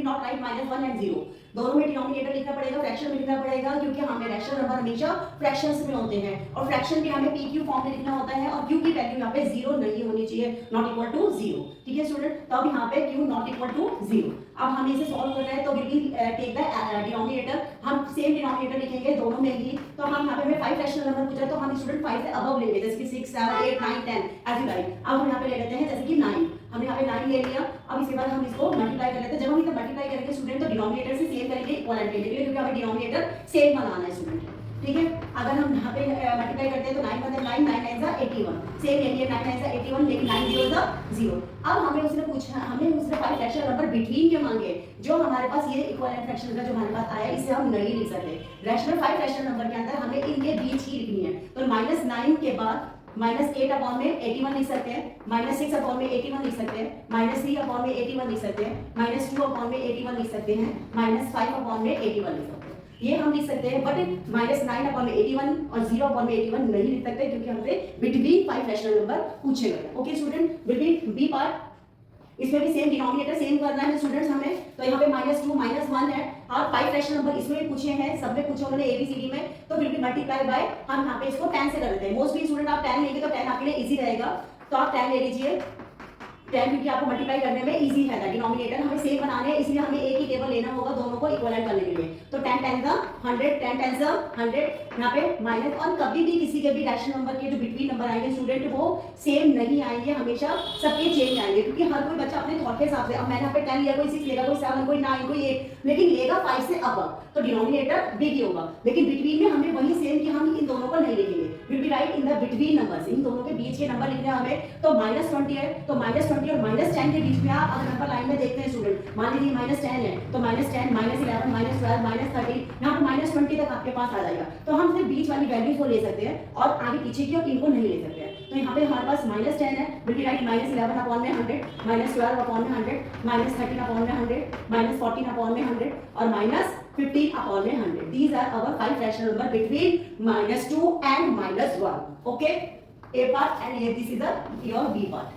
Not right -1 and 0, दोनों में denominator लिखना पड़ेगा, फ्रैक्शन में लिखना पड़ेगा, क्योंकि हमें रैशनल नंबर हमेशा फ्रैक्शंस में होते हैं और फ्रैक्शन भी हमें पी क्यू फॉर्म में लिखना होता है और क्यू की वैल्यू यहाँ पे 0 नहीं होनी चाहिए, नॉट इक्वल टू 0। ठीक है स्टूडेंट, तो अब यहाँ पे क्यू नॉट इक्वल टू 0। अब हम इसे सॉल्व कर रहे हैं तो विल टेक द डिनोमिनेटर, हम सेम डिनोमिनेटर लिखेंगे दोनों में ही। तो हम यहाँ पे हमें 5 रैशनल नंबर पूछा है तो हम स्टूडेंट 5 से अबव लेंगे, जैसे कि 6 7 8 9 10 एज यू लाइक। अब हम यहाँ पे ले लेते हैं जैसे कि 9, हमने यहाँ पे 9 ले लिया। अब इसके बाद हम इसको मल्टीप्लाई कर लेते हैं। जब हम इसे मल्टीप्लाई करेंगे स्टूडेंट तो डिनोमिनेटर से सेम करेंगे इक्वलेंट के लिए, क्योंकि हमें डिनोमिनेटर सेम बनाना है स्टूडेंट। ठीक है, अगर हम यहाँ पे मल्टीप्लाई करते हैं तो 9 मतलब 9 9 9 81, सेम ले लिए 9 9 81, लेकिन 9 0 0। अब हमें उसने पूछा, हमने उसने 5 फ्रैक्शनल नंबर बिटवीन के मांगे, जो हमारे पास ये इक्विवेलेंट फ्रैक्शन का जो हमारे पास आया इसे हम नहीं लिख सकते। रैशनल 5 फ्रैक्शनल नंबर के अंदर हमें इनके बीच ही लिखनी है। तो -9 के बाद -8 अपॉन में 81 लिख सकते हैं, -6 अपॉन में 81 लिख सकते हैं, -3 अपॉन में 81 लिख सकते हैं, -2 अपॉन में 81 लिख सकते हैं, -5 अपॉन में 81 लिख सकते हैं। ये हम लिख सकते हैं, बट -9 अपॉन में 81 और 0 अपॉन में 81 नहीं लिख सकते, क्योंकि हमसे बिटवीन 5 रैशनल नंबर पूछे गए। Okay student, between B part, इसमें भी सेम डिनोमिनेटर सेम करना है स्टूडेंट्स हमें। तो यहाँ पे -2 -1 है और 5 रैशनल नंबर इसमें भी पूछे हैं, सब में पूछे उन्होंने एबीसीडी में, तो विल बी मल्टीप्लाई बाय, हम यहाँ पे इसको 10 से कर देते हैं। मोस्टली स्टूडेंट आप 10 लेंगे तो 10 आपके लिए इजी रहेगा, तो आप 10 ले लीजिए। 10 क्योंकि आपको मल्टीप्लाई करने में इजी है, डिनोमिनेटर हमें सेम बनाने हैं, इसलिए हमें एक ही टेबल लेना होगा दोनों को इक्विवेलेंट करने के लिए। तो 10 10 100, 10 10 100, यहाँ पे माइनस। और कभी भी किसी के भी रैशनल नंबर के जो बिटवीन नंबर आएंगे स्टूडेंट वो सेम नहीं आएंगे, हमेशा सबके चेंज आएंगे, क्योंकि हर कोई बच्चा अपने थॉट के हिसाब से, अब मैंने यहाँ पे 10 लिया, कोई 6 लेगा, कोई 7, कोई 9, कोई 8, लेकिन लेगा 5 से अब, तो डिनोमिनेटर बिग ही होगा। लेकिन बिटवीन में हमें वही सेम कि हम इन दोनों को नहीं लिखेंगे, will be write in the between numbers, इन दोनों के बीच के नंबर लिखने हैं हमें। तो -20 है तो -20 और -10 के बीच में आप अगर नंबर लाइन में देखते हैं स्टूडेंट, मान लीजिए -10 है तो -10 -11 -12 -13, यहाँ पे -20 तक आपके पास आ जाएगा। तो हम सिर्फ बीच वाली वैल्यूज को ले सकते हैं और आगे पीछे की और इनको नहीं ले सकते हैं। तो यहाँ पे हमारे पास -10 है, विल बी राइट -11 अपॉन में 100, -12 अपॉन में 100, -13 अपॉन में 100, -14 अपॉन में 100 और -15 अपॉन में 100। These are our 5 rational number between -2 and -1. Okay, A part and this is the your B part.